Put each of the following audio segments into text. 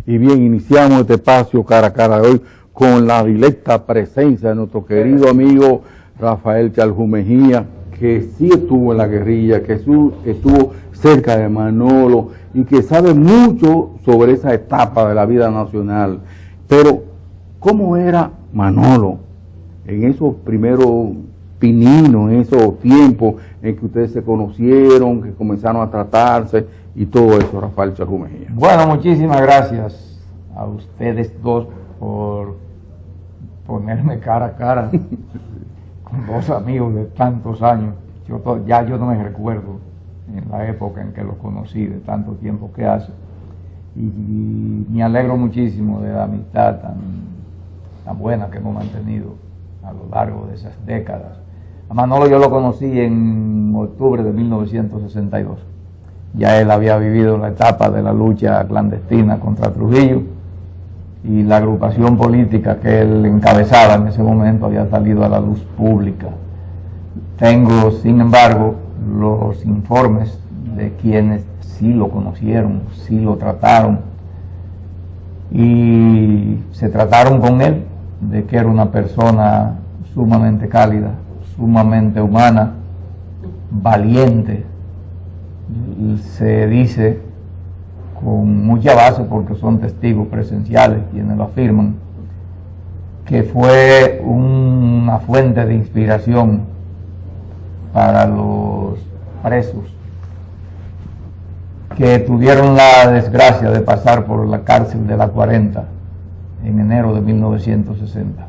Y bien, iniciamos este espacio cara a cara de hoy con la directa presencia de nuestro querido amigo Rafael Charjú Mejía, que sí estuvo en la guerrilla, que estuvo cerca de Manolo y que sabe mucho sobre esa etapa de la vida nacional. Pero, ¿cómo era Manolo en esos primeros pininos, en esos tiempos en que ustedes se conocieron, que comenzaron a tratarse y todo eso, Rafael Charjú Mejía? Bueno, muchísimas gracias a ustedes dos por ponerme cara a cara con dos amigos de tantos años. Yo no me recuerdo en la época en que los conocí, de tanto tiempo que hace, y me alegro muchísimo de la amistad tan buena que hemos mantenido a lo largo de esas décadas. A Manolo yo lo conocí en octubre de 1962. Ya él había vivido la etapa de la lucha clandestina contra Trujillo y la agrupación política que él encabezaba en ese momento había salido a la luz pública. Tengo, sin embargo, los informes de quienes sí lo conocieron, sí lo trataron y se trataron con él, de que era una persona sumamente cálida, sumamente humana, valiente. Se dice con mucha base, porque son testigos presenciales quienes lo afirman, que fue una fuente de inspiración para los presos que tuvieron la desgracia de pasar por la cárcel de la 40 en enero de 1960,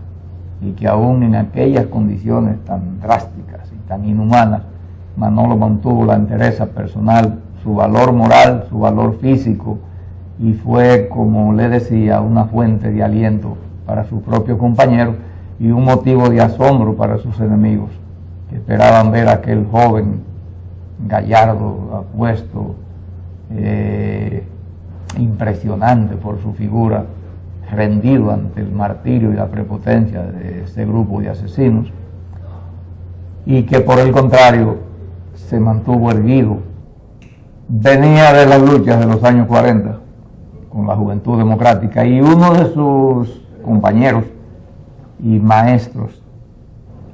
y que aún en aquellas condiciones tan drásticas y tan inhumanas, Manolo mantuvo la entereza personal, su valor moral, su valor físico, y fue, como le decía, una fuente de aliento para sus propios compañeros y un motivo de asombro para sus enemigos, que esperaban ver a aquel joven gallardo, apuesto, impresionante por su figura, rendido ante el martirio y la prepotencia de ese grupo de asesinos, y que por el contrario se mantuvo erguido. Venía de las luchas de los años 40 con la Juventud Democrática, y uno de sus compañeros y maestros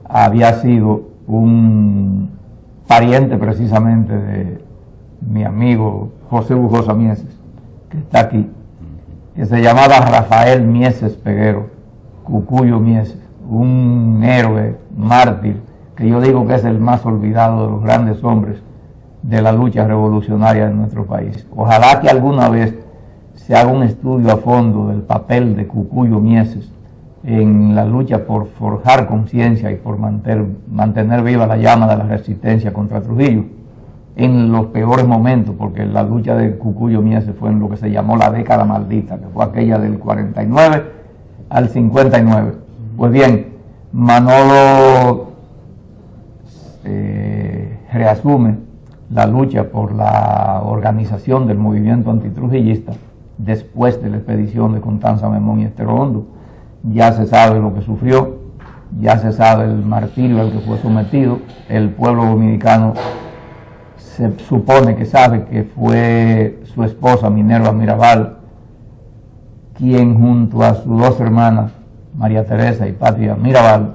había sido un pariente precisamente de mi amigo José Bujosa Mieses, que está aquí, que se llamaba Rafael Mieses Peguero, Cucuyo Mieses, un héroe, mártir, que yo digo que es el más olvidado de los grandes hombres de la lucha revolucionaria de nuestro país. Ojalá que alguna vez se haga un estudio a fondo del papel de Cucuyo Mieses en la lucha por forjar conciencia y por mantener viva la llama de la resistencia contra Trujillo en los peores momentos, porque la lucha de Cucuyo Mieses fue en lo que se llamó la década maldita, que fue aquella del 49 al 59. Pues bien, Manolo reasume la lucha por la organización del movimiento antitrujillista después de la expedición de Constanza Memón y Estero Hondo. Ya se sabe lo que sufrió, ya se sabe el martirio al que fue sometido. El pueblo dominicano se supone que sabe que fue su esposa Minerva Mirabal quien, junto a sus dos hermanas, María Teresa y Patria Mirabal,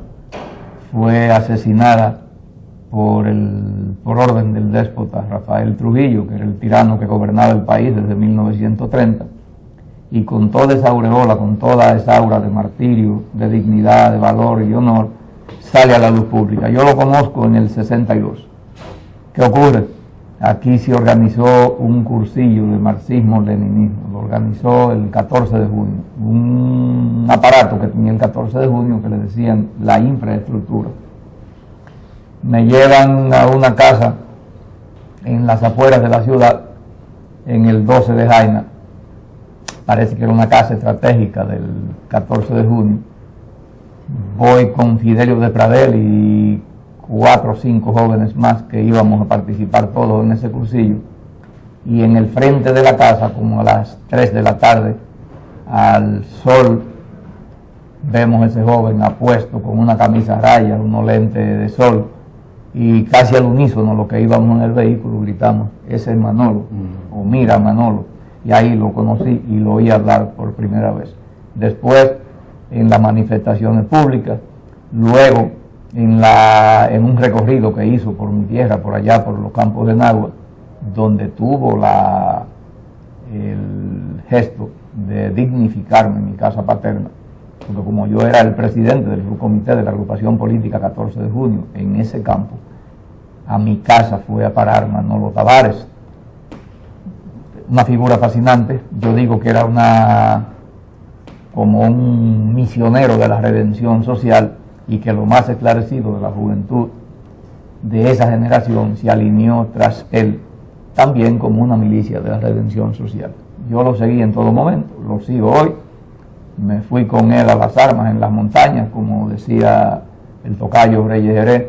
fue asesinada por orden del déspota Rafael Trujillo, que era el tirano que gobernaba el país desde 1930, y con toda esa aureola, con toda esa aura de martirio, de dignidad, de valor y honor, sale a la luz pública. Yo lo conozco en el 62. ¿Qué ocurre? Aquí se organizó un cursillo de marxismo-leninismo, lo organizó el 14 de junio, un aparato que tenía el 14 de junio que le decían la infraestructura. Me llevan a una casa en las afueras de la ciudad, en el 12 de Jaina, parece que era una casa estratégica del 14 de junio. Voy con Fidelio de Pradel y 4 o 5 jóvenes más que íbamos a participar todos en ese cursillo, y en el frente de la casa, como a las 3 de la tarde, al sol, vemos a ese joven apuesto con una camisa a rayas, unos lentes de sol, y casi al unísono los que íbamos en el vehículo gritamos: ese es Manolo, o mira Manolo. y ahí lo conocí y lo oí hablar por primera vez. Después en las manifestaciones públicas, luego en un recorrido que hizo por mi tierra, por allá, por los campos de Nagua, donde tuvo el gesto de dignificarme en mi casa paterna, porque como yo era el presidente del subcomité de la agrupación política 14 de junio, en ese campo, a mi casa fue a parar Manolo Tavares, una figura fascinante. Yo digo que era como un misionero de la redención social, y que lo más esclarecido de la juventud de esa generación se alineó tras él también como una milicia de la redención social. Yo lo seguí en todo momento, lo sigo hoy, me fui con él a las armas en las montañas, como decía el tocayo Reyes Jerez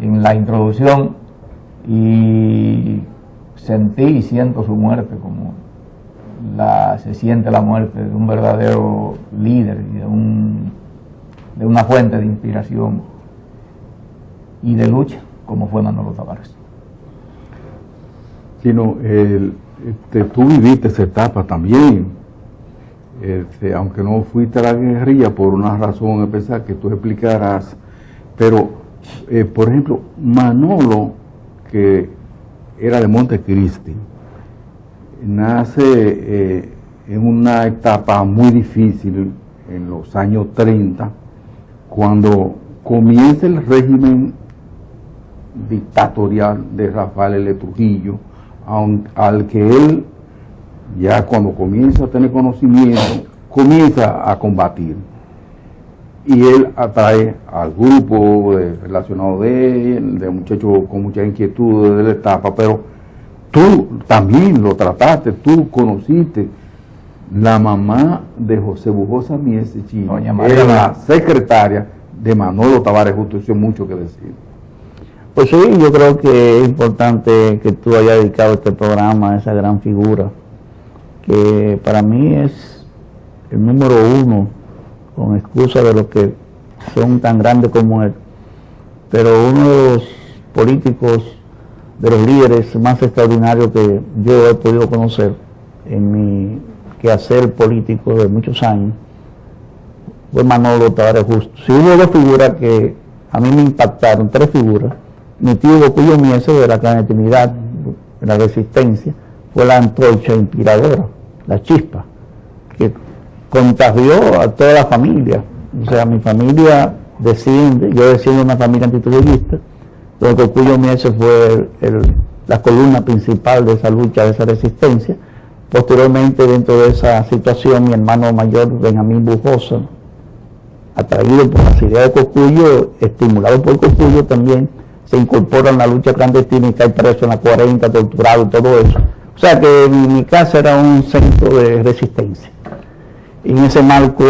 en la introducción, y sentí y siento su muerte como se siente la muerte de un verdadero líder y de una fuente de inspiración y de lucha como fue Manolo Tavares. Sino, tú viviste esa etapa también, aunque no fuiste a la guerrilla por una razón especial que tú explicarás, pero por ejemplo, Manolo, que era de Montecristi, nace en una etapa muy difícil en los años 30, cuando comienza el régimen dictatorial de Rafael L. Trujillo, al que él, ya cuando comienza a tener conocimiento, comienza a combatir. Y él atrae al grupo relacionado de muchachos con mucha inquietud de la etapa, pero tú también lo trataste, tú conociste. La mamá de José Bujosa Mieses Chino era la secretaria de Manolo Tavares Justo, eso es mucho que decir. Pues sí, yo creo que es importante que tú hayas dedicado este programa a esa gran figura, que para mí es el número uno, con excusa de los que son tan grandes como él, pero uno de los políticos, de los líderes más extraordinarios que yo he podido conocer en mi quehacer político de muchos años, fue Manolo Tavares Justo. Si hubo dos figuras que a mí me impactaron, tres figuras, mi tío Bocullo Mieses de la clandestinidad, de la resistencia, fue la antorcha inspiradora, la chispa, que contagió a toda la familia. O sea, mi familia desciende, yo desciendo de una familia antitrujillista, donde Bocullo Mieses fue la columna principal de esa lucha, de esa resistencia. Posteriormente, dentro de esa situación, mi hermano mayor, Benjamín Bujosa, atraído por las ideas de Cocuyo, estimulado por Cocuyo también, se incorpora en la lucha clandestina y cae preso en la 40, torturado y todo eso. O sea que mi casa era un centro de resistencia. En ese marco,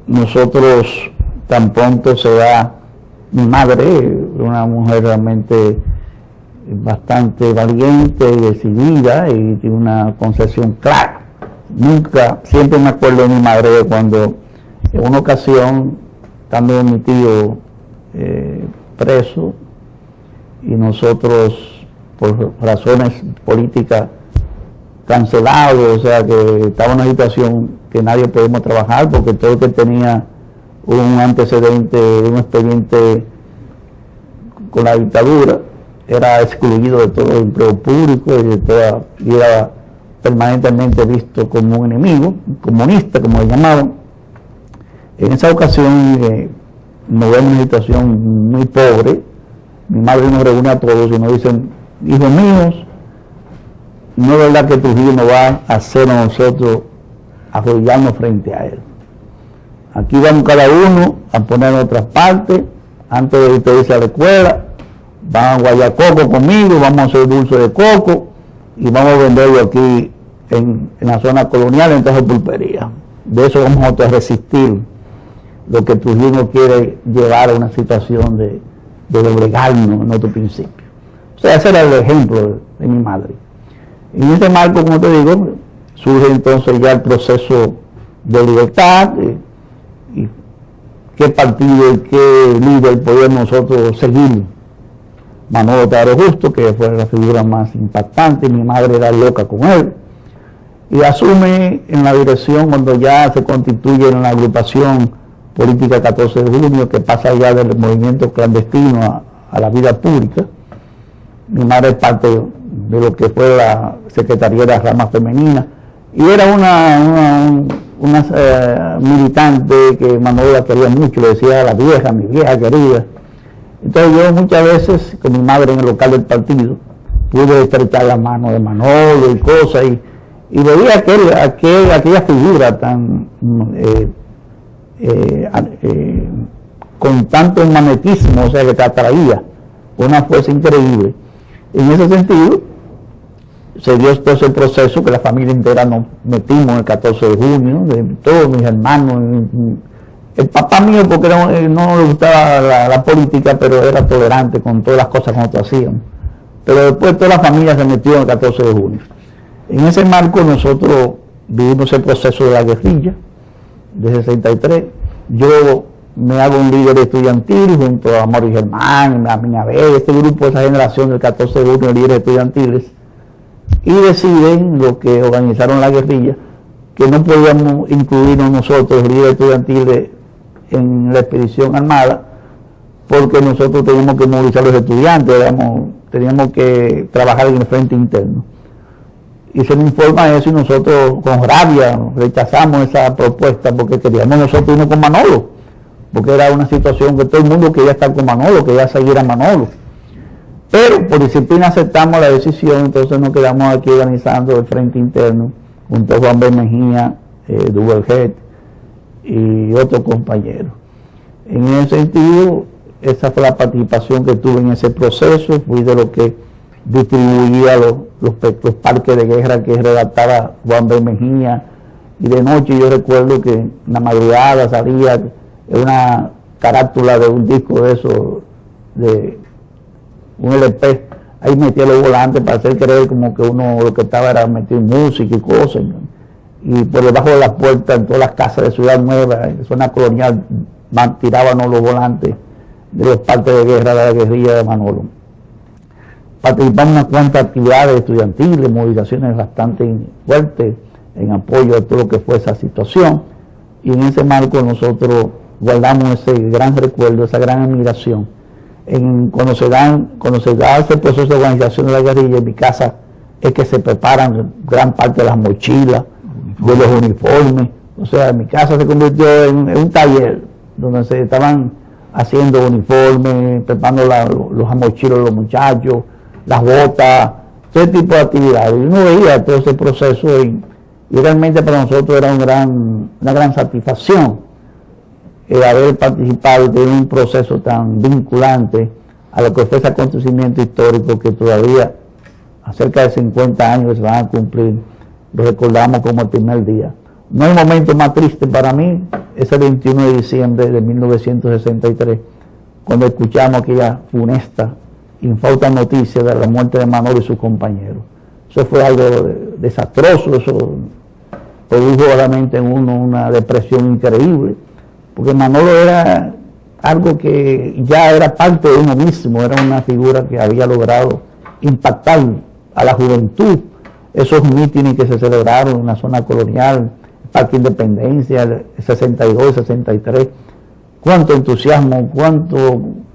nosotros, tan pronto se da mi madre, una mujer realmente bastante valiente y decidida y tiene una concepción clara. Siempre me acuerdo de mi madre de cuando en una ocasión, estando mi tío preso, y nosotros por razones políticas cancelados, o sea que estaba en una situación que nadie podemos trabajar porque todo el que tenía un antecedente, un expediente con la dictadura, era excluido de todo el empleo público y era permanentemente visto como un enemigo, un comunista, como le llamaban. En esa ocasión nos vemos en una situación muy pobre. Mi madre nos reúne a todos y nos dicen: hijos míos, no es verdad que Trujillo nos va a hacer a nosotros arrodillarnos frente a él. Aquí vamos cada uno a poner nuestras partes, antes de irse a la escuela, van a guayar coco conmigo, vamos a hacer dulce de coco y vamos a venderlo aquí en la zona colonial, en toda pulpería. De eso vamos a resistir lo que Trujillo quiere llevar a una situación de doblegarnos en otro principio. O sea, ese era el ejemplo de mi madre. Y en ese marco, como te digo, surge entonces ya el proceso de libertad, y qué partido y qué líder podemos nosotros seguir. Manolo Tavares Justo, que fue la figura más impactante, mi madre era loca con él. y asume en la dirección cuando ya se constituye en la agrupación política 14 de junio, que pasa ya del movimiento clandestino a la vida pública. Mi madre es parte de lo que fue la Secretaría de la Rama Femenina, y era una militante que Manolo la quería mucho, le decía a la vieja, mi vieja querida. Entonces yo muchas veces con mi madre en el local del partido pude estrechar la mano de Manolo y cosas, y veía aquella figura tan con tanto magnetismo, o sea, que te atraía, una fuerza increíble. En ese sentido se dio todo ese proceso que la familia entera nos metimos el 14 de junio, de todos mis hermanos. El papá mío, porque no le gustaba la política, pero era tolerante con todas las cosas que nosotros hacíamos. Pero después toda la familia se metió en el 14 de junio. En ese marco nosotros vivimos el proceso de la guerrilla de 63. Yo me hago un líder estudiantil junto a Mori Germán, a Miñabel, este grupo, esa generación del 14 de junio, líderes estudiantiles, y deciden los que organizaron la guerrilla que no podíamos incluirnos nosotros, líderes estudiantiles, en la expedición armada, porque nosotros teníamos que movilizar a los estudiantes, teníamos que trabajar en el frente interno. Y se nos informa eso y nosotros con rabia rechazamos esa propuesta porque queríamos nosotros irnos con Manolo, porque era una situación que todo el mundo quería estar con Manolo, quería seguir a Manolo. Pero por disciplina aceptamos la decisión, entonces nos quedamos aquí organizando el frente interno junto a Juan B. Mejía, Duverget y otros compañeros. En ese sentido, esa fue la participación que tuve en ese proceso. Fui de lo que distribuía los parques de guerra que redactaba Juan B. Mejía, y de noche yo recuerdo que en la madrugada salía una carátula de un disco de eso, de un LP, ahí metía los volantes para hacer creer como que uno lo que estaba era meter música y cosas, y por debajo de las puertas en todas las casas de Ciudad Nueva, en zona colonial, tirábamos los volantes de los parques de guerra de la guerrilla de Manolo. Participamos en unas cuantas actividades estudiantiles, movilizaciones bastante fuertes en apoyo a todo lo que fue esa situación, y en ese marco nosotros guardamos ese gran recuerdo, esa gran admiración. Cuando se da ese proceso de organización de la guerrilla, en mi casa es que se preparan gran parte de las mochilas, de los uniformes. O sea, mi casa se convirtió en un taller donde se estaban haciendo uniformes, preparando los mochilos de los muchachos, las botas, todo ese tipo de actividades. Y uno veía todo ese proceso y realmente para nosotros era una gran satisfacción haber participado de un proceso tan vinculante a lo que fue ese acontecimiento histórico que todavía a cerca de 50 años que se van a cumplir, lo recordamos como el primer día. No hay momento más triste para mí, ese 21 de diciembre de 1963, cuando escuchamos aquella funesta, infausta noticia de la muerte de Manolo y sus compañeros. Eso fue algo desastroso, eso produjo realmente en uno una depresión increíble, porque Manolo era algo que ya era parte de uno mismo, era una figura que había logrado impactar a la juventud. Esos mítines que se celebraron en la zona colonial, el Parque Independencia, el 62, 63, cuánto entusiasmo,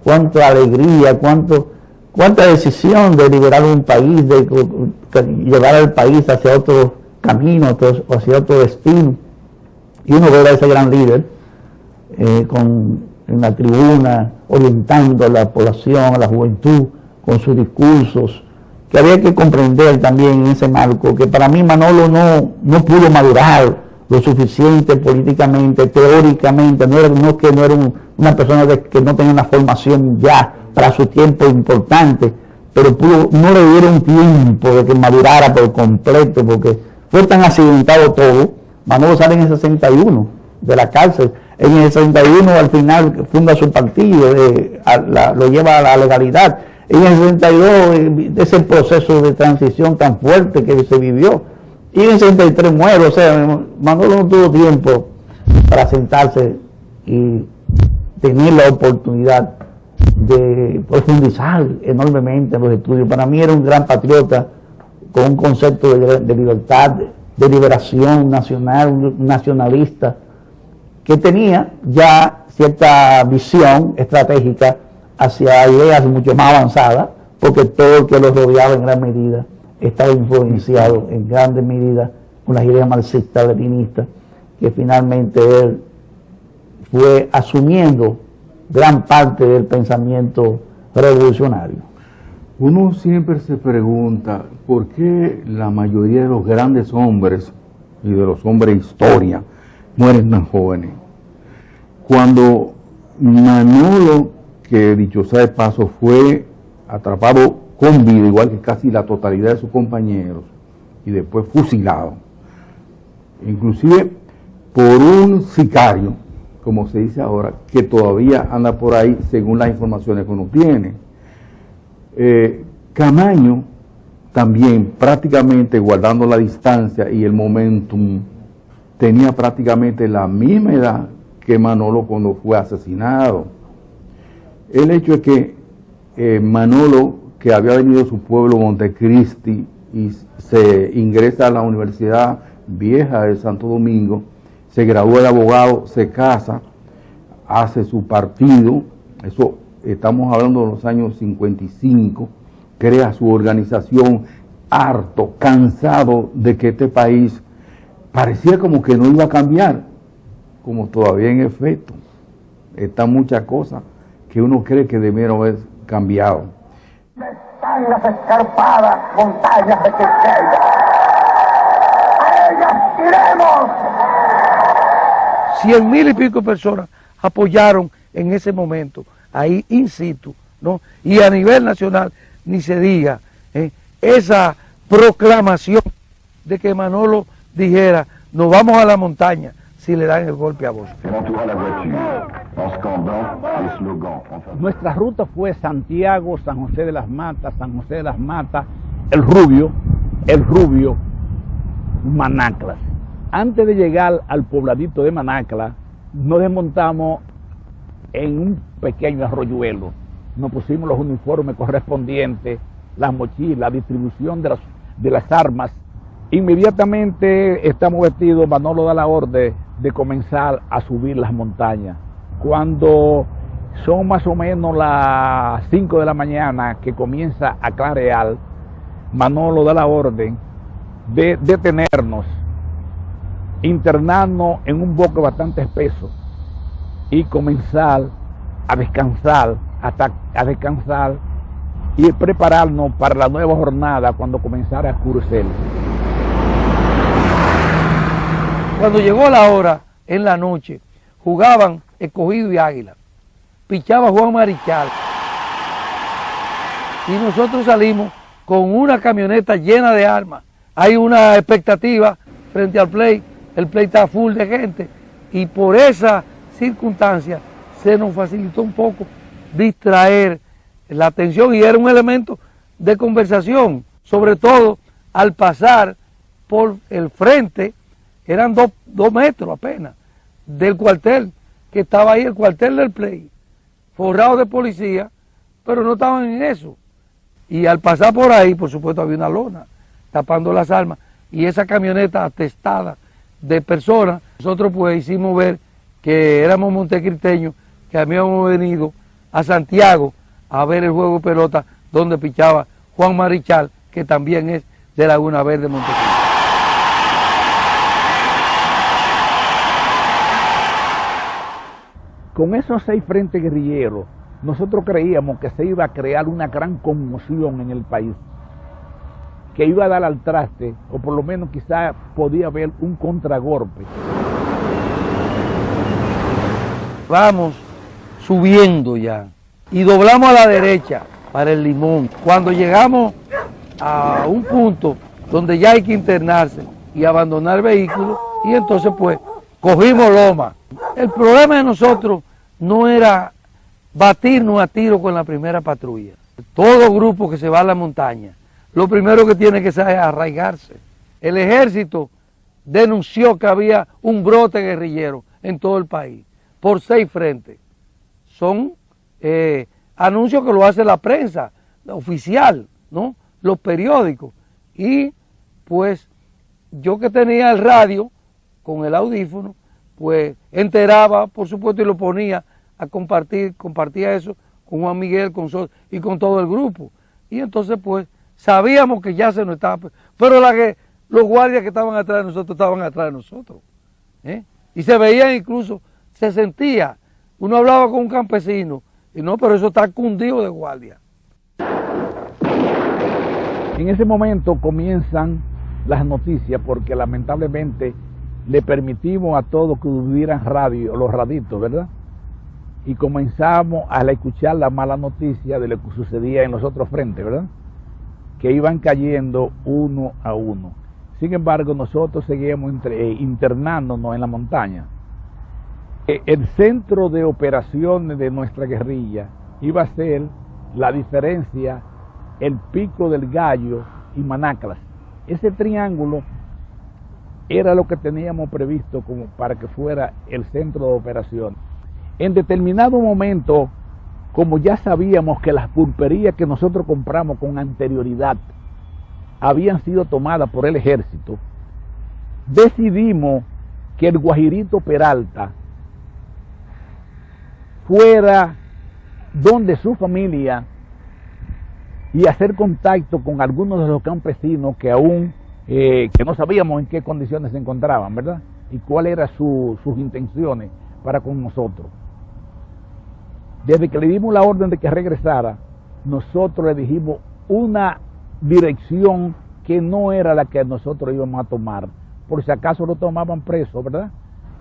cuánta alegría, cuánta decisión de liberar un país, de llevar al país hacia otro camino, hacia otro destino. Y uno ve a ese gran líder en la tribuna, orientando a la población, a la juventud, con sus discursos, que había que comprender también en ese marco, que para mí Manolo no pudo madurar lo suficiente políticamente, teóricamente, no era una persona que no tenía una formación ya para su tiempo importante, pero no le dieron tiempo de que madurara por completo, porque fue tan accidentado todo. Manolo sale en el 61 de la cárcel. En el 61 al final funda su partido, lo lleva a la legalidad. En el 62 ese proceso de transición tan fuerte que se vivió. Y en el 63 muere, o sea, Manolo no tuvo tiempo para sentarse y tener la oportunidad de profundizar enormemente en los estudios. Para mí era un gran patriota con un concepto de libertad de liberación nacional, un nacionalista, que tenía ya cierta visión estratégica hacia ideas mucho más avanzadas, porque todo el que lo rodeaba en gran medida estaba influenciado en grandes medidas con las ideas marxistas, leninistas, que finalmente él fue asumiendo gran parte del pensamiento revolucionario. Uno siempre se pregunta por qué la mayoría de los grandes hombres y de los hombres de historia mueren tan jóvenes. Cuando Manolo, que dicho sea de paso, fue atrapado con vida, igual que casi la totalidad de sus compañeros, y después fusilado, inclusive por un sicario, como se dice ahora, que todavía anda por ahí según las informaciones que uno tiene. Camaño también, prácticamente guardando la distancia y el momentum, tenía prácticamente la misma edad que Manolo cuando fue asesinado. El hecho es que Manolo, que había venido de su pueblo Montecristi y se ingresa a la Universidad Vieja de Santo Domingo, se gradúa de abogado, se casa, hace su partido, eso estamos hablando de los años 55, crea su organización, harto, cansado de que este país parecía como que no iba a cambiar, como todavía en efecto están muchas cosas que uno cree que debieron haber cambiado. Están las escarpadas montañas de Quisqueya. ¡A ellas iremos! 100,000 y pico personas apoyaron en ese momento, ahí in situ, ¿no? Y a nivel nacional, ni se diga, esa proclamación de que Manolo dijera, nos vamos a la montaña si le dan el golpe a Bosque. Nuestra ruta fue Santiago, San José de las Matas, El Rubio, Manaclas. Antes de llegar al pobladito de Manacla, nos desmontamos en un pequeño arroyuelo. Nos pusimos los uniformes correspondientes, las mochilas, la distribución de las armas. Inmediatamente estamos vestidos, Manolo da la orden de comenzar a subir las montañas. Cuando son más o menos las 5 de la mañana que comienza a clarear, Manolo da la orden de detenernos, internarnos en un bosque bastante espeso y comenzar a descansar, y prepararnos para la nueva jornada cuando comenzara a oscurecer. Cuando llegó la hora, en la noche, jugaban Escogido y Águila, pichaba Juan Marichal, y nosotros salimos con una camioneta llena de armas. Hay una expectativa frente al play, el play está full de gente, y por esa circunstancia se nos facilitó un poco distraer la atención y era un elemento de conversación, sobre todo al pasar por el frente, eran 2 metros apenas del cuartel, que estaba ahí el cuartel del play, forrado de policía, pero no estaban en eso. Y al pasar por ahí, por supuesto, había una lona tapando las armas y esa camioneta atestada de personas. Nosotros pues hicimos ver que éramos montecristeños, que habíamos venido a Santiago a ver el juego de pelota donde pichaba Juan Marichal, que también es de Laguna Verde, Montecristi. Con esos 6 frentes guerrilleros, nosotros creíamos que se iba a crear una gran conmoción en el país, que iba a dar al traste, o por lo menos quizá podía haber un contragolpe. Vamos subiendo ya y doblamos a la derecha para el Limón. Cuando llegamos a un punto donde ya hay que internarse y abandonar el vehículo, y entonces pues cogimos loma. El problema de nosotros no era batirnos a tiro con la primera patrulla. Todo grupo que se va a la montaña, lo primero que tiene que hacer es arraigarse. El ejército denunció que había un brote guerrillero en todo el país, por 6 frentes. Son anuncios que lo hace la prensa oficial, ¿no? Los periódicos. Y pues yo que tenía el radio con el audífono, pues enteraba, por supuesto, y lo ponía a compartía eso con Juan Miguel y con todo el grupo. Y entonces, pues, sabíamos que ya se nos estaba... Pero los guardias que estaban atrás de nosotros estaban atrás de nosotros. Y se veían incluso, se sentía, uno hablaba con un campesino, y no, pero eso está cundido de guardia. En ese momento comienzan las noticias, porque lamentablemente le permitimos a todos que tuvieran radio, los raditos, ¿verdad? Y comenzamos a escuchar la mala noticia de lo que sucedía en los otros frentes, ¿verdad? Que iban cayendo uno a uno. Sin embargo, nosotros seguíamos internándonos en la montaña. El centro de operaciones de nuestra guerrilla iba a ser la diferencia, el Pico del Gallo y Manaclas. Ese triángulo era lo que teníamos previsto como para que fuera el centro de operación. En determinado momento, como ya sabíamos que las pulperías que nosotros compramos con anterioridad habían sido tomadas por el ejército, decidimos que el Guajirito Peralta fuera donde su familia y hacer contacto con algunos de los campesinos que aún que no sabíamos en qué condiciones se encontraban, ¿verdad? Y cuáles eran sus intenciones para con nosotros. Desde que le dimos la orden de que regresara, nosotros le dijimos una dirección que no era la que nosotros íbamos a tomar, por si acaso lo tomaban preso, ¿verdad?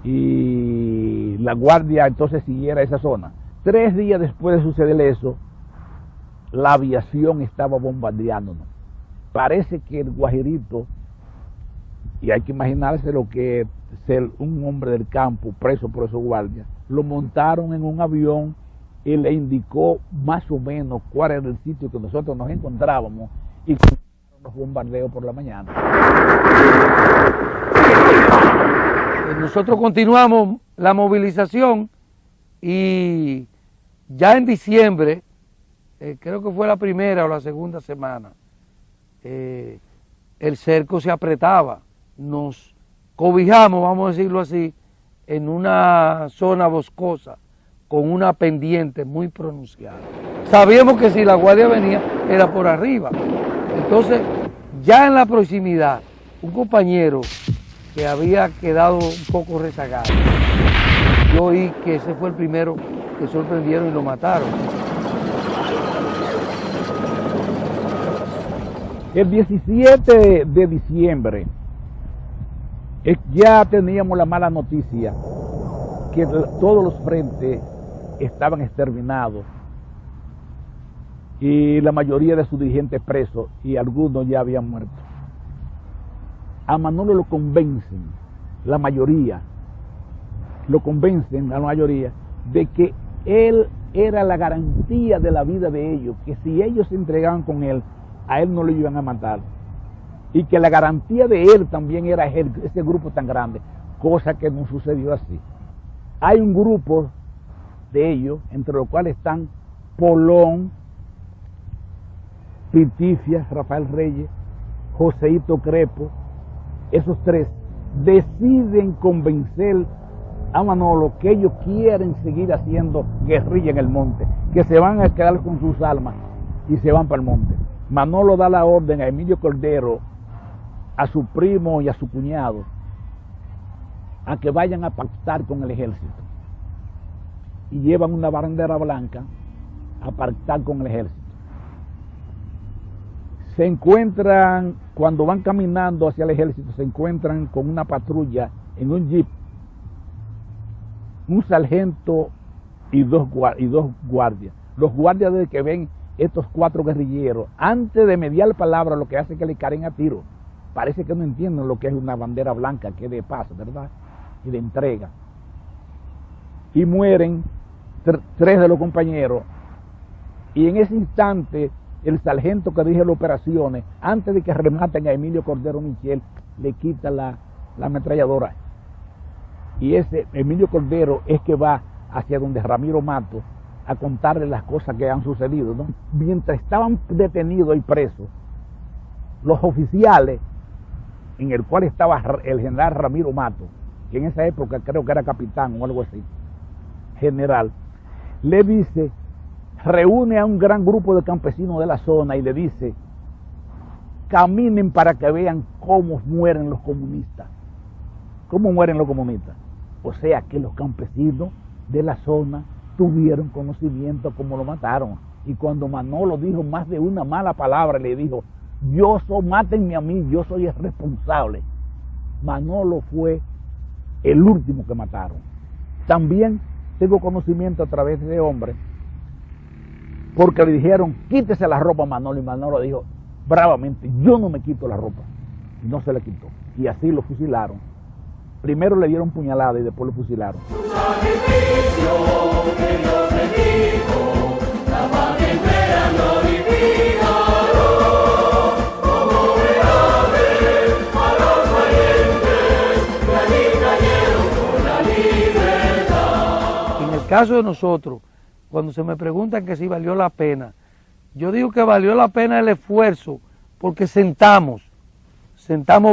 Y la guardia entonces siguiera esa zona. 3 días después de suceder eso, la aviación estaba bombardeándonos. Parece que el Guajirito, y hay que imaginarse lo que es ser un hombre del campo preso por esos guardias, lo montaron en un avión y le indicó más o menos cuál era el sitio que nosotros nos encontrábamos y comenzaron los bombardeos por la mañana. Nosotros continuamos la movilización y ya en diciembre, creo que fue la primera o la segunda semana, el cerco se apretaba. Nos cobijamos, vamos a decirlo así, en una zona boscosa con una pendiente muy pronunciada. Sabíamos que si la guardia venía era por arriba. Entonces, ya en la proximidad, un compañero que había quedado un poco rezagado, yo oí que ese fue el primero que sorprendieron y lo mataron. El 17 de diciembre ya teníamos la mala noticia que todos los frentes estaban exterminados y la mayoría de sus dirigentes presos y algunos ya habían muerto. A Manolo lo convencen, la mayoría, de que él era la garantía de la vida de ellos, que si ellos se entregaban con él, a él no lo iban a matar. Y que la garantía de él también era ese grupo tan grande, cosa que no sucedió así. Hay un grupo de ellos, entre los cuales están Polón, Pitifia, Rafael Reyes, Joseito Crepo. Esos 3 deciden convencer a Manolo que ellos quieren seguir haciendo guerrilla en el monte, que se van a quedar con sus almas y se van para el monte. Manolo da la orden a Emilio Cordero, a su primo y a su cuñado, a que vayan a pactar con el ejército. Y llevan una bandera blanca a pactar con el ejército. Se encuentran, cuando van caminando hacia el ejército, se encuentran con una patrulla en un jeep, un sargento y dos guardias. Los guardias, desde que ven estos 4 guerrilleros, antes de mediar palabra, lo que hace es que le caen a tiro. Parece que no entienden lo que es una bandera blanca, que es de paz, ¿verdad? Y de entrega. Y mueren 3 de los compañeros. Y en ese instante, el sargento que dirige las operaciones, antes de que rematen a Emilio Cordero Michel, le quita la ametralladora. Y ese Emilio Cordero es que va hacia donde Ramiro Mato a contarle las cosas que han sucedido, ¿no? Mientras estaban detenidos y presos, los oficiales en el cual estaba el general Ramiro Mato, que en esa época creo que era capitán o algo así, general, le dice, reúne a un gran grupo de campesinos de la zona y le dice, caminen para que vean cómo mueren los comunistas. ¿Cómo mueren los comunistas? O sea que los campesinos de la zona tuvieron conocimiento cómo lo mataron. Y cuando Manolo dijo más de una mala palabra, le dijo, mátenme a mí, yo soy el responsable. Manolo fue el último que mataron. También tengo conocimiento a través de hombre, porque le dijeron, quítese la ropa a Manolo, y Manolo dijo bravamente, yo no me quito la ropa. Y no se la quitó. Y así lo fusilaron. Primero le dieron puñalada y después lo fusilaron. En el caso de nosotros, cuando se me preguntan que si valió la pena, yo digo que valió la pena el esfuerzo porque sentamos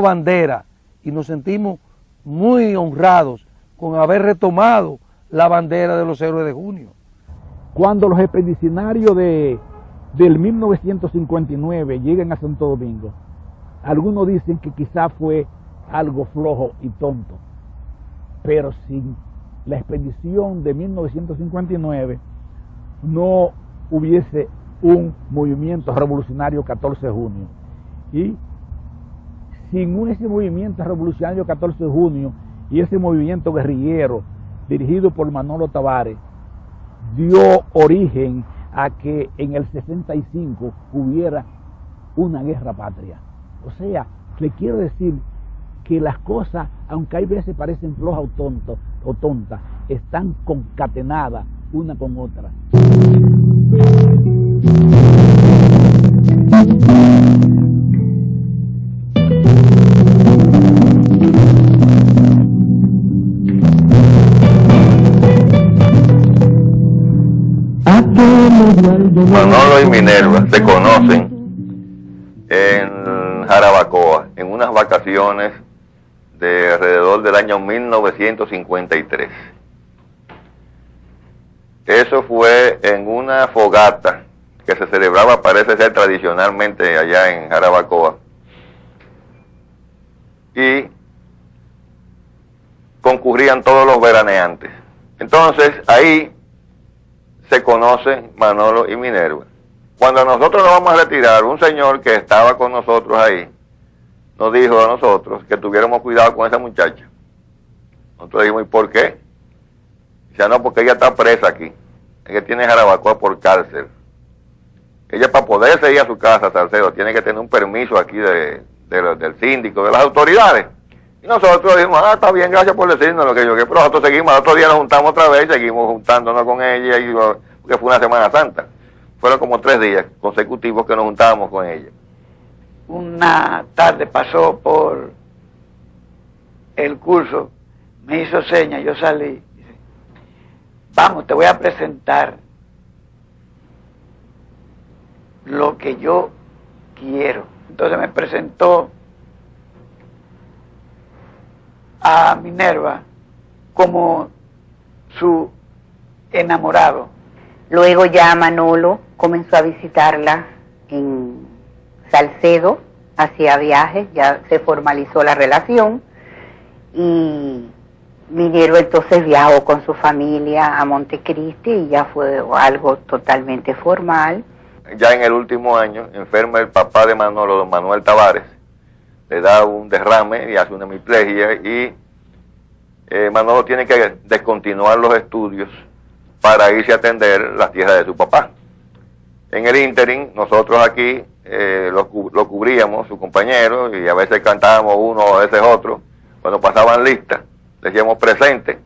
bandera y nos sentimos muy honrados con haber retomado la bandera de los héroes de junio. Cuando los expedicionarios del 1959 lleguen a Santo Domingo, algunos dicen que quizá fue algo flojo y tonto, pero sin la expedición de 1959 no hubiese un movimiento revolucionario 14 de junio. Y sin ese movimiento revolucionario 14 de junio y ese movimiento guerrillero dirigido por Manolo Tavares, dio origen a que en el 65 hubiera una guerra patria. O sea, le quiero decir que las cosas, aunque hay veces parecen flojas o tontas, están concatenadas una con otra. Manolo y Minerva se conocen en Jarabacoa, en unas vacaciones de alrededor del año 1953. Eso fue en una fogata que se celebraba, parece ser tradicionalmente allá en Jarabacoa, y concurrían todos los veraneantes. Entonces ahí se conocen Manolo y Minerva. Cuando nosotros nos vamos a retirar, un señor que estaba con nosotros ahí nos dijo a nosotros que tuviéramos cuidado con esa muchacha. Nosotros dijimos, ¿y por qué? Dice, no, porque ella está presa aquí. Ella tiene Jarabacoa por cárcel. Ella, para poderse ir a su casa, Salcedo, tiene que tener un permiso aquí del síndico, de las autoridades. Y nosotros dijimos, está bien, gracias por decirnos lo que yo, que pero nosotros seguimos, al otro día nos juntamos otra vez, seguimos juntándonos con ella, porque fue una Semana Santa. Fueron como 3 días consecutivos que nos juntábamos con ella. Una tarde pasó por el curso, me hizo señas, yo salí, dice, vamos, te voy a presentar lo que yo quiero. Entonces me presentó a Minerva como su enamorado. Luego ya Manolo comenzó a visitarla en Salcedo, hacía viajes, ya se formalizó la relación y Minerva entonces viajó con su familia a Montecristi y ya fue algo totalmente formal. Ya en el último año enferma el papá de Manolo, don Manuel Tavares, le da un derrame y hace una hemiplegia y Manolo tiene que descontinuar los estudios para irse a atender las tierras de su papá. En el ínterin, nosotros aquí lo cubríamos, su compañero, y a veces cantábamos uno, a veces otro. Cuando pasaban listas, decíamos presente,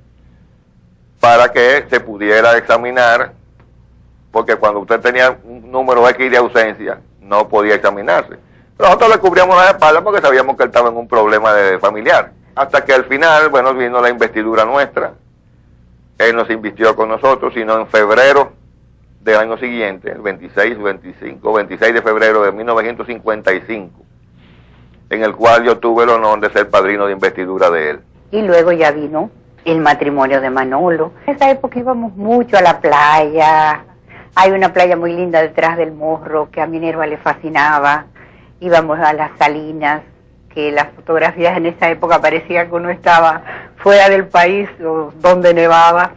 para que se pudiera examinar, porque cuando usted tenía un número X de ausencia, no podía examinarse. Pero nosotros le cubríamos las espaldas porque sabíamos que él estaba en un problema familiar. Hasta que al final, bueno, vino la investidura nuestra. Él no se invistió con nosotros, sino en febrero del año siguiente, el 26 de febrero de 1955. en el cual yo tuve el honor de ser padrino de investidura de él. Y luego ya vino el matrimonio de Manolo. En esa época íbamos mucho a la playa. Hay una playa muy linda detrás del Morro que a Minerva le fascinaba. Íbamos a las Salinas, que las fotografías en esa época parecía que uno estaba fuera del país o donde nevaba.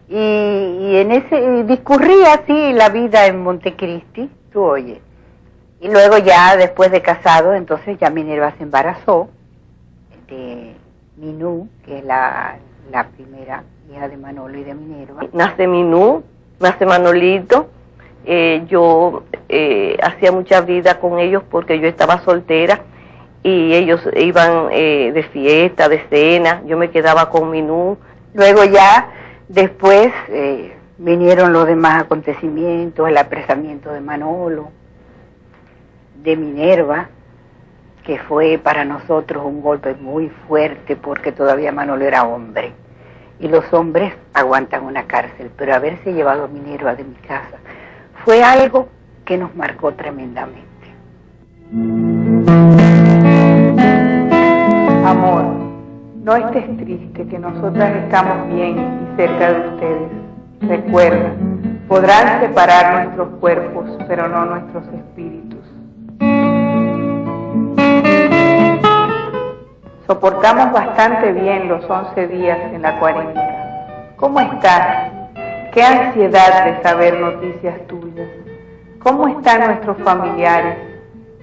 Y en ese discurría así la vida en Montecristi, tú oyes. Y luego ya después de casado, entonces ya Minerva se embarazó de Minú, que es la primera hija de Manolo y de Minerva. Nace Minú, nace Manolito. Yo hacía mucha vida con ellos porque yo estaba soltera y ellos iban de fiesta, de cena, yo me quedaba con Minú. Luego ya después vinieron los demás acontecimientos, el apresamiento de Manolo, de Minerva, que fue para nosotros un golpe muy fuerte porque todavía Manolo era hombre. Y los hombres aguantan una cárcel, pero haberse llevado a Minerva de mi casa fue algo que nos marcó tremendamente. Amor, no estés triste, que nosotras estamos bien y cerca de ustedes. Recuerda, podrán separar nuestros cuerpos, pero no nuestros espíritus. Soportamos bastante bien los 11 días en la 40. ¿Cómo estás? Qué ansiedad de saber noticias tuyas. ¿Cómo están nuestros familiares?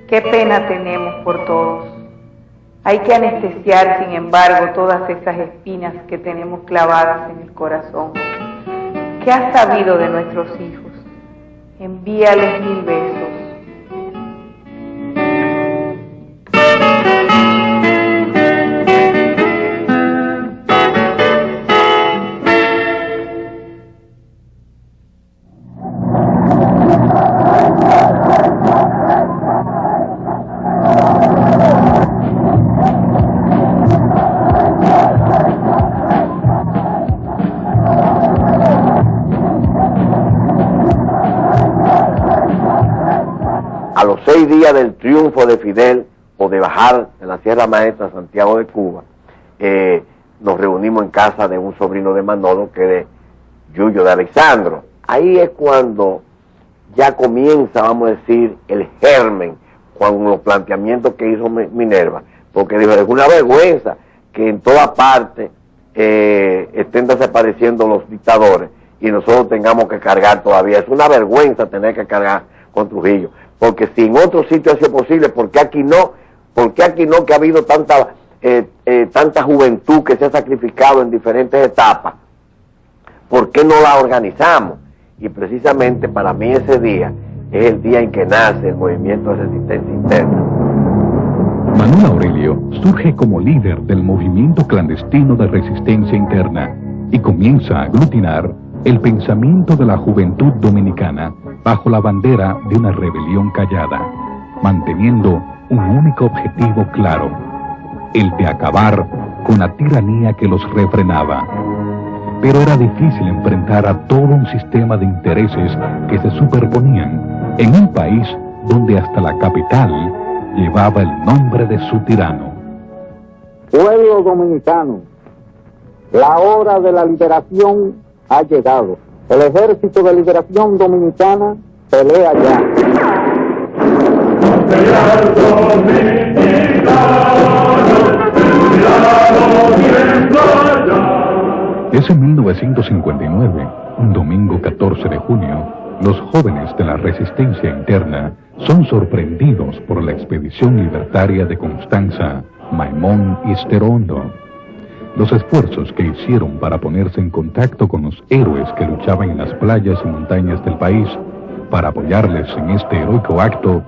Qué pena tenemos por todos. Hay que anestesiar, sin embargo, todas esas espinas que tenemos clavadas en el corazón. ¿Qué has sabido de nuestros hijos? Envíales 1000 besos. A los 6 días del triunfo de Fidel, o de bajar en la Sierra Maestra, Santiago de Cuba, nos reunimos en casa de un sobrino de Manolo, que es de Yuyo de Alexandro. Ahí es cuando ya comienza, vamos a decir, el germen, con los planteamientos que hizo Minerva, porque dijo, es una vergüenza que en toda parte estén desapareciendo los dictadores y nosotros tengamos que cargar todavía. Es una vergüenza tener que cargar con Trujillo, porque si en otros sitios ha sido posible, ¿por qué aquí no? ¿Por qué aquí no, que ha habido tanta juventud que se ha sacrificado en diferentes etapas? ¿Por qué no la organizamos? Y precisamente para mí ese día es el día en que nace el movimiento de resistencia interna. Manuel Aurelio surge como líder del movimiento clandestino de resistencia interna y comienza a aglutinar el pensamiento de la juventud dominicana bajo la bandera de una rebelión callada, manteniendo un único objetivo claro, el de acabar con la tiranía que los refrenaba. Pero era difícil enfrentar a todo un sistema de intereses que se superponían en un país donde hasta la capital llevaba el nombre de su tirano. Pueblo dominicano, la hora de la liberación ha llegado. El Ejército de Liberación Dominicana pelea ya. Es en 1959, un domingo 14 de junio, los jóvenes de la resistencia interna son sorprendidos por la expedición libertaria de Constanza, Maimón y Esterondo. Los esfuerzos que hicieron para ponerse en contacto con los héroes que luchaban en las playas y montañas del país para apoyarles en este heroico acto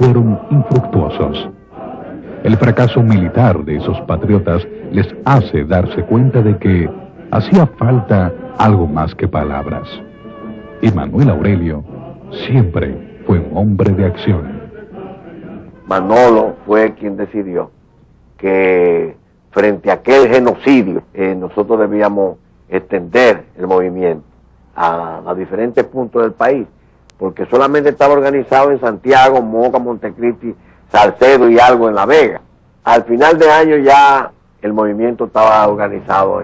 fueron infructuosos. El fracaso militar de esos patriotas les hace darse cuenta de que hacía falta algo más que palabras. Y Manuel Aurelio siempre fue un hombre de acción. Manolo fue quien decidió que frente a aquel genocidio nosotros debíamos extender el movimiento a diferentes puntos del país, porque solamente estaba organizado en Santiago, Moca, Montecristi, Salcedo y algo en La Vega. Al final de año ya el movimiento estaba organizado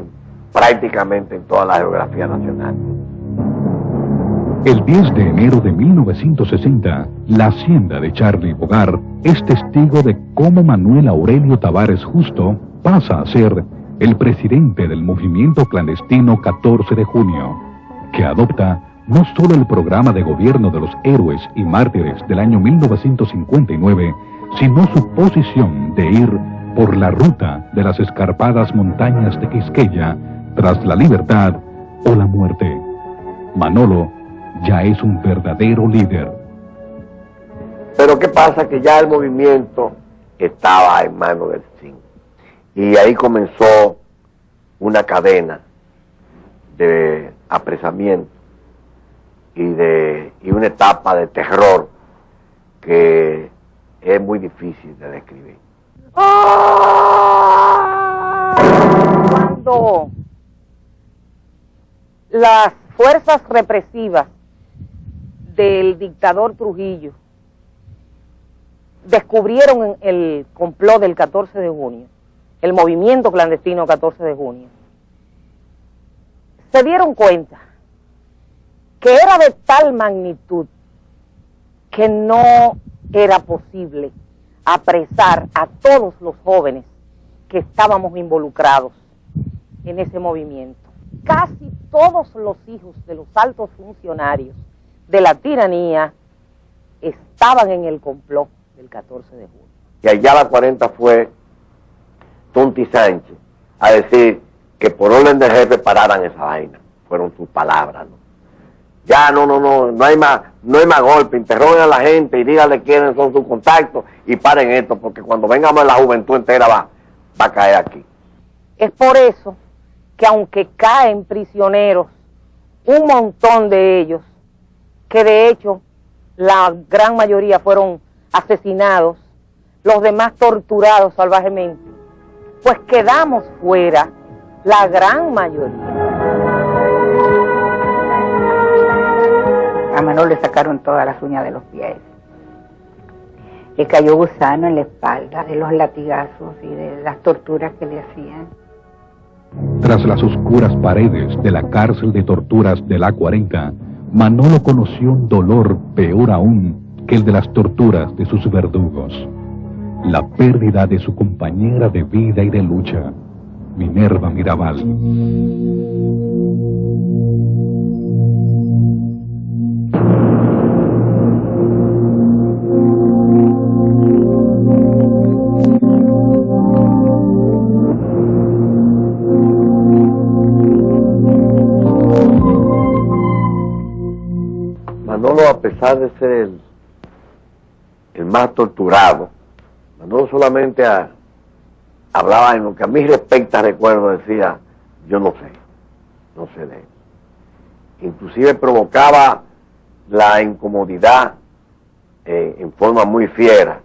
prácticamente en toda la geografía nacional. El 10 de enero de 1960, la hacienda de Charlie Bogar es testigo de cómo Manuel Aurelio Tavares Justo pasa a ser el presidente del movimiento clandestino 14 de junio, que adopta no solo el programa de gobierno de los héroes y mártires del año 1959, sino su posición de ir por la ruta de las escarpadas montañas de Quisqueya tras la libertad o la muerte. Manolo ya es un verdadero líder. Pero ¿qué pasa? Que ya el movimiento estaba en manos del CIN. Y ahí comenzó una cadena de apresamiento y una etapa de terror que es muy difícil de describir. Cuando las fuerzas represivas del dictador Trujillo descubrieron el complot del 14 de junio, el movimiento clandestino 14 de junio, se dieron cuenta que era de tal magnitud que no era posible apresar a todos los jóvenes que estábamos involucrados en ese movimiento. Casi todos los hijos de los altos funcionarios de la tiranía estaban en el complot del 14 de junio. Y allá a la 40 fue Tunti Sánchez a decir que por orden del jefe pararan esa vaina. Fueron sus palabras, ¿no? Ya no hay más golpe, interroguen a la gente y díganle quiénes son sus contactos y paren esto, porque cuando vengamos la juventud entera va a caer aquí. Es por eso que aunque caen prisioneros, un montón de ellos, que de hecho la gran mayoría fueron asesinados, los demás torturados salvajemente, pues quedamos fuera la gran mayoría. A Manolo le sacaron todas las uñas de los pies. Le cayó gusano en la espalda de los latigazos y de las torturas que le hacían. Tras las oscuras paredes de la cárcel de torturas de la 40, Manolo conoció un dolor peor aún que el de las torturas de sus verdugos. La pérdida de su compañera de vida y de lucha, Minerva Mirabal. Manolo, a pesar de ser el más torturado, Manolo solamente hablaba en lo que a mí respecta, recuerdo, decía, yo no sé de él. Inclusive provocaba la incomodidad en forma muy fiera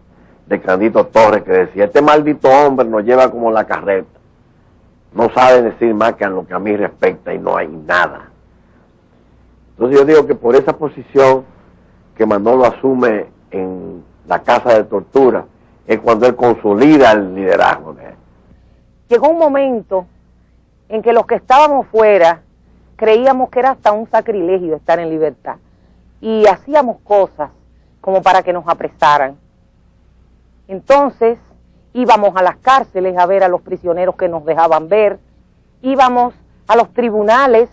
de Candito Torres, que decía, este maldito hombre nos lleva como la carreta, no sabe decir más que a lo que a mí respecta y no hay nada. Entonces yo digo que por esa posición que Manolo asume en la casa de tortura es cuando él consolida el liderazgo de él. Llegó un momento en que los que estábamos fuera creíamos que era hasta un sacrilegio estar en libertad y hacíamos cosas como para que nos apresaran. Entonces íbamos a las cárceles a ver a los prisioneros que nos dejaban ver, íbamos a los tribunales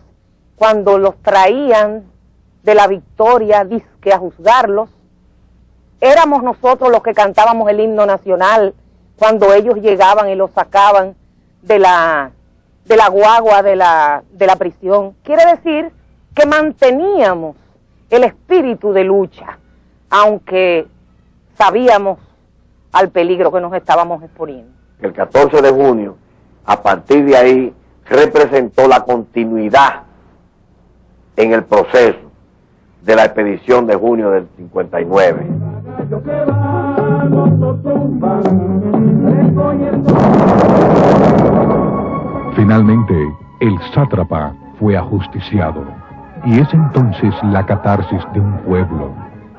cuando los traían de la Victoria, dizque a juzgarlos. Éramos nosotros los que cantábamos el himno nacional cuando ellos llegaban y los sacaban de la guagua de la prisión. Quiere decir que manteníamos el espíritu de lucha, aunque sabíamos al peligro que nos estábamos exponiendo. El 14 de junio, a partir de ahí, representó la continuidad en el proceso de la expedición de junio del 59. Finalmente, el sátrapa fue ajusticiado, y es entonces la catarsis de un pueblo,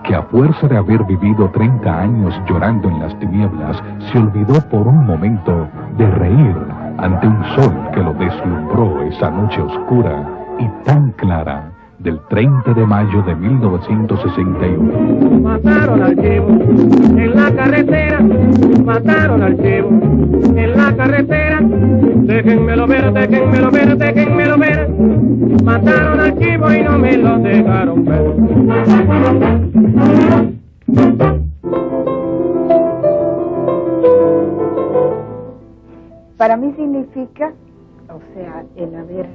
que a fuerza de haber vivido 30 años llorando en las tinieblas, se olvidó por un momento de reír ante un sol que lo deslumbró esa noche oscura y tan clara del 30 de mayo de 1961. Mataron al chivo en la carretera, mataron al chivo en la carretera, déjenmelo ver, déjenmelo ver, déjenmelo ver, mataron al chivo y no me lo dejaron ver. Para mí significa, o sea, el haber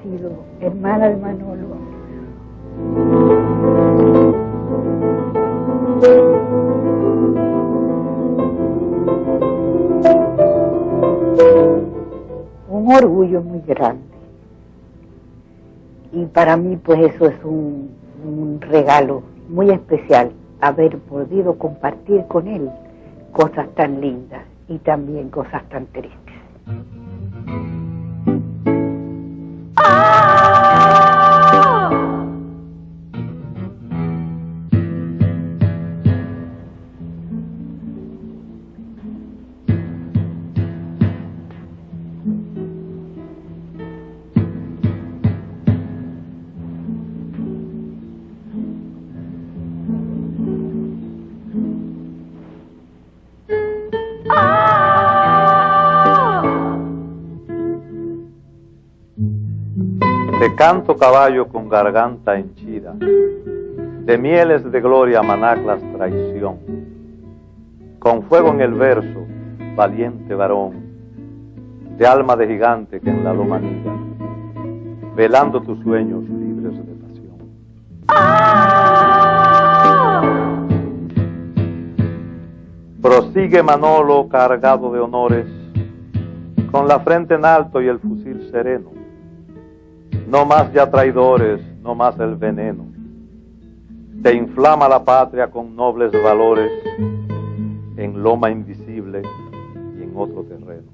sido hermana de Manolo, un orgullo muy grande. Y para mí pues eso es un regalo muy especial, haber podido compartir con él cosas tan lindas y también cosas tan tristes. Te canto, caballo con garganta henchida, de mieles de gloria manaclas traición, con fuego en el verso, valiente varón, de alma de gigante que en la loma anida, velando tus sueños libres de pasión. Prosigue Manolo cargado de honores, con la frente en alto y el fusil sereno. No más ya traidores, no más el veneno. Te inflama la patria con nobles valores, en loma invisible y en otro terreno.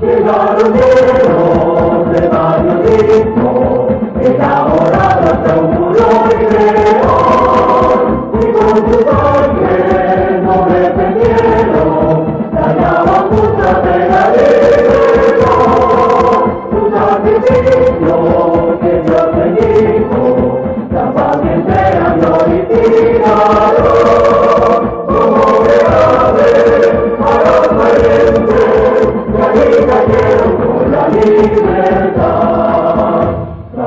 Llegaron